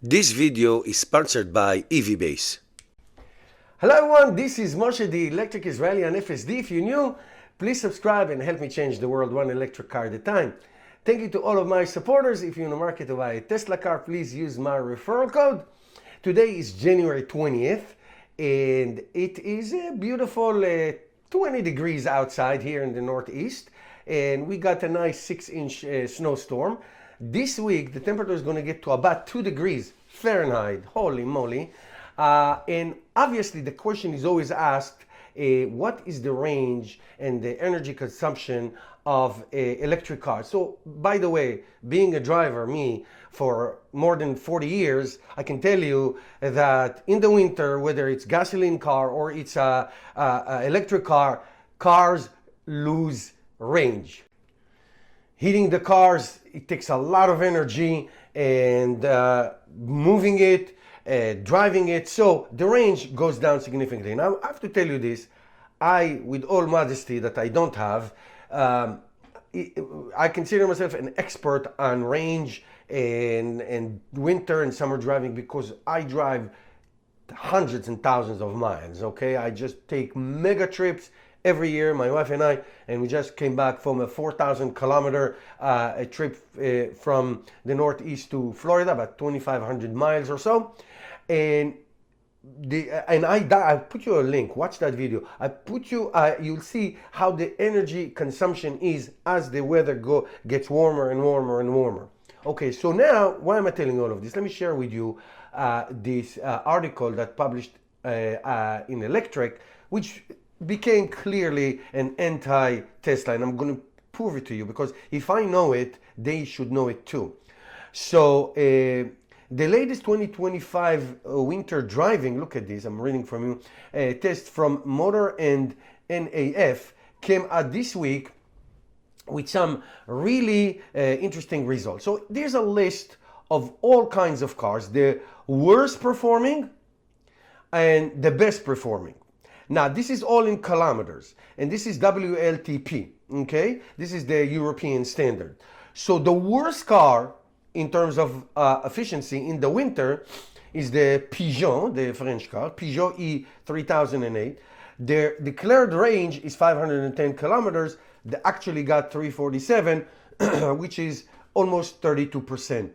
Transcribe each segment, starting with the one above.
This video is sponsored by EVBase. Hello everyone, this is Moshe, the electric Israeli on FSD. If you're new, please subscribe and help me change the world one electric car at a time. Thank you to all of my supporters. If you're in the market to buy a Tesla car, please use my referral code. Today is January 20th and it is a beautiful 20 degrees outside here in the Northeast, and we got a nice 6-inch snowstorm. This week the temperature is going to get to about 2 degrees Fahrenheit. Holy moly. And obviously the question is always asked, what is the range and the energy consumption of electric cars? So by the way, being a driver, me, for more than 40 years, I can tell you that in the winter, whether it's gasoline car or it's a electric car, cars lose range. Heating the cars, it takes a lot of energy, and moving it, driving it, so the range goes down significantly. Now, I have to tell you this, with all modesty that I don't have, I consider myself an expert on range and winter and summer driving because I drive hundreds and thousands of miles, okay? I just take mega trips every year, my wife and I, and we just came back from a 4,000 kilometer a trip from the Northeast to Florida, about 2,500 miles or so. And I put you a link, watch that video. I put you, you'll see how the energy consumption is as the weather gets warmer and warmer and warmer. Okay, so now, why am I telling all of this? Let me share with you this article that published in Electric, which became clearly an anti-Tesla, and I'm going to prove it to you because if I know it, they should know it too. So the latest 2025 winter driving, look at this, I'm reading from you, test from Motor and NAF came out this week with some really interesting results. So there's a list of all kinds of cars, the worst performing and the best performing. Now, this is all in kilometers, and this is WLTP, okay? This is the European standard. So the worst car in terms of efficiency in the winter is the Peugeot, the French car, Peugeot E3008. Their declared range is 510 kilometers. They actually got 347, which is almost 32%.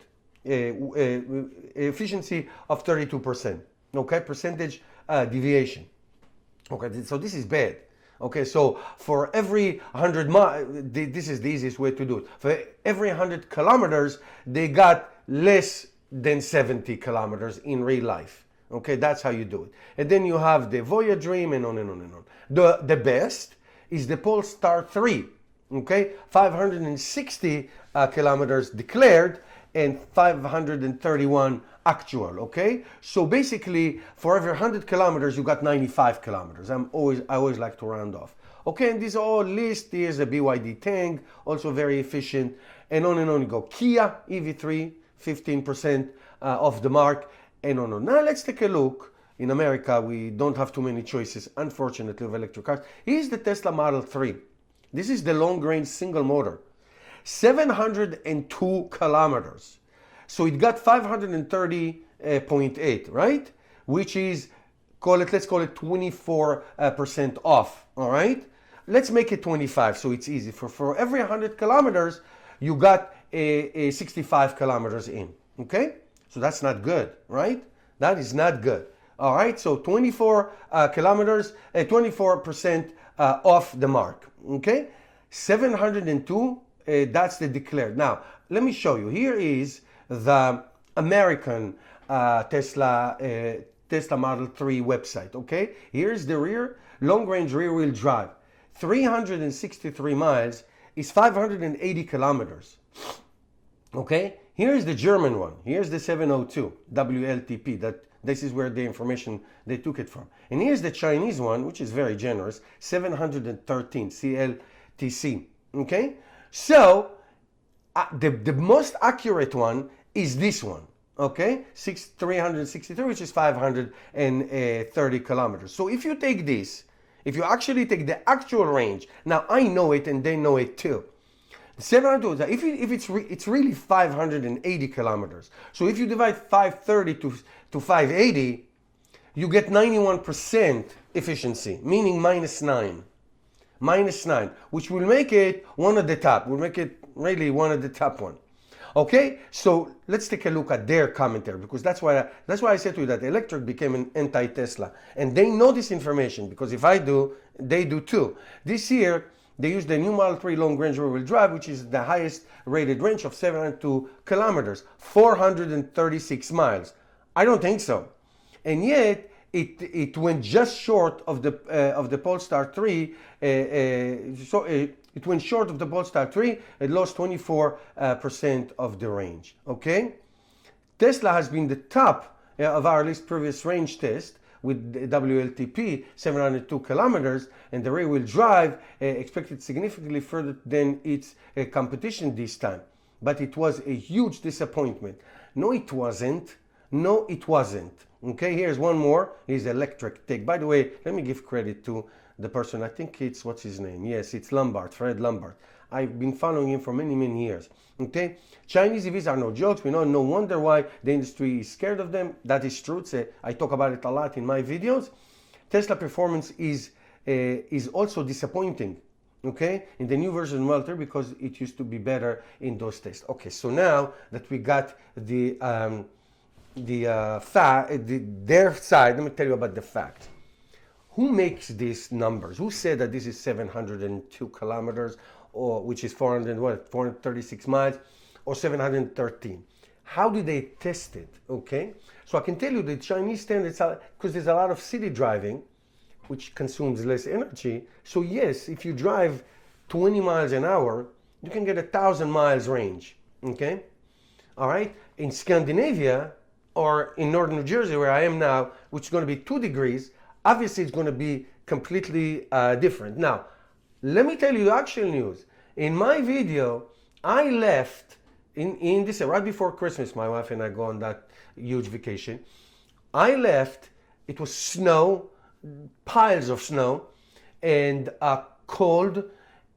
Efficiency of 32%, okay? Percentage deviation. Okay, so this is bad. Okay, so for every 100 miles, this is the easiest way to do it. For every 100 kilometers, they got less than 70 kilometers in real life. Okay, that's how you do it. And then you have the Voyage Dream and on and on and on. The best is the Polestar 3. Okay, 560 kilometers declared and 531 actual, okay? So basically, for every 100 kilometers, you got 95 kilometers. I always like to round off. Okay, and these are all lists. Here's a BYD Tang, also very efficient, and on you go. Kia EV3, 15% off the mark, and on and on. Now let's take a look. In America, we don't have too many choices, unfortunately, of electric cars. Here's the Tesla Model 3. This is the long-range single motor. 702 kilometers. So it got 530.8, right? Which is, let's call it 24% off, all right? Let's make it 25 so it's easy. For every 100 kilometers, you got a 65 kilometers in, okay? So that's not good, right? That is not good. All right, so 24 kilometers, 24% off the mark, okay? 702, that's the declared. Now, let me show you. Here is the American Tesla Model 3 website, okay? Here's the rear, long-range rear-wheel drive. 363 miles is 580 kilometers, okay? Here's the German one. Here's the 702 WLTP. This is where the information they took it from. And here's the Chinese one, which is very generous, 713 CLTC, okay? So the most accurate one is this one, okay? 363, which is 530 kilometers. So if you take this, if you actually take the actual range, now I know it and they know it too. 700, if it's really 580 kilometers. So if you divide 530 to 580, you get 91% efficiency, meaning minus 9, which will make it one of the top. Will make it really one of the top one. Okay, so let's take a look at their commentary, because that's why I said to you that electric became an anti-Tesla, and they know this information, because if I do, they do too. This year they used the new Model 3 long range rear-wheel drive, which is the highest rated range of 702 kilometers, 436 miles. I don't think so, and yet it went just short of the Polestar 3. It went short of the Polestar 3. It lost 24% of the range. Okay, Tesla has been the top of our list previous range test with WLTP 702 kilometers, and the rear-wheel drive expected significantly further than its competition this time. But it was a huge disappointment. No, it wasn't. No, it wasn't. Okay, here's one more. Here's electric take. By the way, let me give credit to the person. I think it's, what's his name? Yes, it's Lombard, Fred Lombard. I've been following him for many, many years. Okay, Chinese EVs are no jokes. We know, no wonder why the industry is scared of them. That is true. I talk about it a lot in my videos. Tesla performance is also disappointing. Okay, in the new version of Model 3, because it used to be better in those tests. Okay, so now that we got their side, let me tell you about the facts. Who makes these numbers? Who said that this is 702 kilometers, or which is 436 miles, or 713? How do they test it? Okay, so I can tell you the Chinese standards, because there's a lot of city driving, which consumes less energy. So yes, if you drive 20 miles an hour, you can get 1,000 miles range. Okay, all right. In Scandinavia, or in northern New Jersey, where I am now, which is going to be 2 degrees, obviously it's going to be completely different. Now, let me tell you actual news. In my video, I left in this, right before Christmas, my wife and I go on that huge vacation. I left, it was snow, piles of snow, and cold,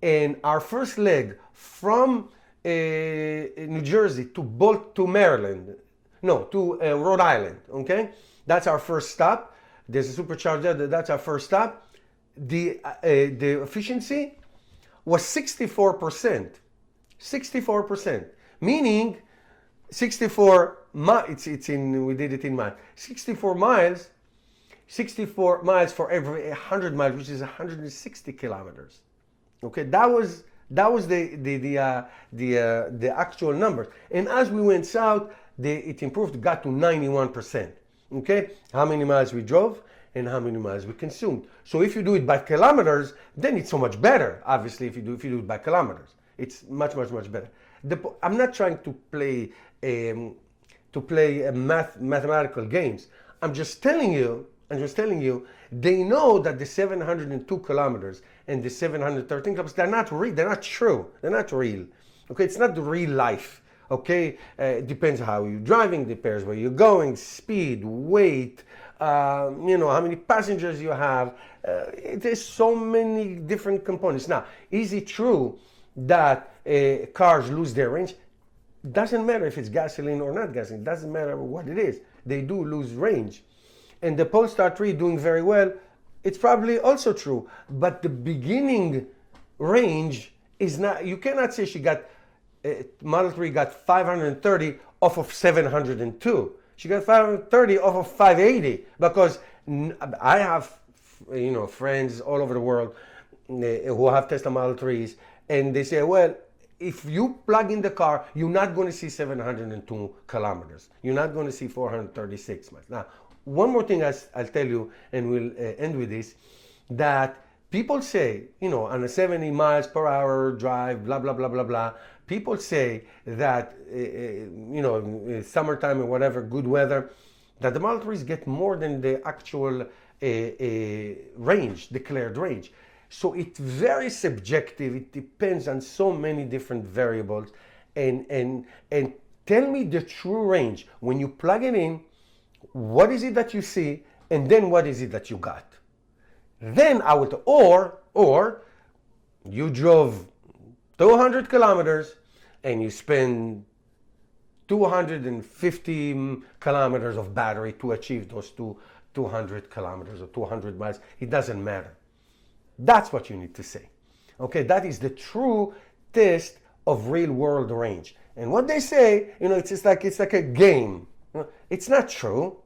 and our first leg from New Jersey to Maryland, no, to Rhode Island, okay? That's our first stop. There's a supercharger, that's our first stop. The efficiency was 64%. 64%. Meaning, 64 miles, we did it in miles. 64 miles for every 100 miles, which is 160 kilometers. Okay, that was the actual numbers. And as we went south, it improved, got to 91%. Okay, how many miles we drove and how many miles we consumed. So if you do it by kilometers, then it's so much better. Obviously, if you do it by kilometers, it's much better. I'm not trying to play mathematical games. I'm just telling you. They know that the 702 kilometers and the 713 kilometers, they're not real. They're not true. They're not real. Okay, it's not the real life. Okay, it depends how you're driving, depends where you're going, speed, weight, how many passengers you have. There's so many different components. Now, is it true that cars lose their range? Doesn't matter if it's gasoline or not gasoline. Doesn't matter what it is. They do lose range. And the Polestar 3 doing very well, it's probably also true. But the beginning range is not, you cannot say Model 3 got 530 off of 702. She got 530 off of 580, because I have, friends all over the world who have Tesla Model 3s, and they say, well, if you plug in the car, you're not going to see 702 kilometers. You're not going to see 436 miles. Now, one more thing I'll tell you, and we'll end with this, that people say, on a 70 miles per hour drive, blah, blah, blah, blah, blah, people say that, summertime or whatever, good weather, that the Model 3s get more than the actual range, declared range. So it's very subjective. It depends on so many different variables. And tell me the true range. When you plug it in, what is it that you see, and then what is it that you got? Then I would, or you drove 200 kilometers and you spend 250 kilometers of battery to achieve those 200 kilometers or 200 miles. It doesn't matter. That's what you need to say. Okay, that is the true test of real world range. And what they say, it's like a game. It's not true.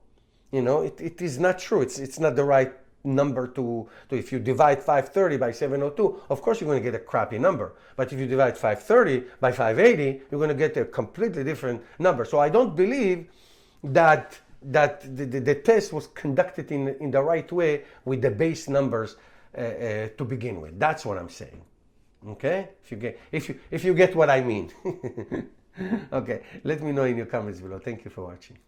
It is not true. It's not the right number to if you divide 530 by 702, of course you're going to get a crappy number. But if you divide 530 by 580, you're going to get a completely different number. So I don't believe that the test was conducted in the right way with the base numbers to begin with. That's what I'm saying. Okay? If you get what I mean. Okay, let me know in your comments below. Thank you for watching.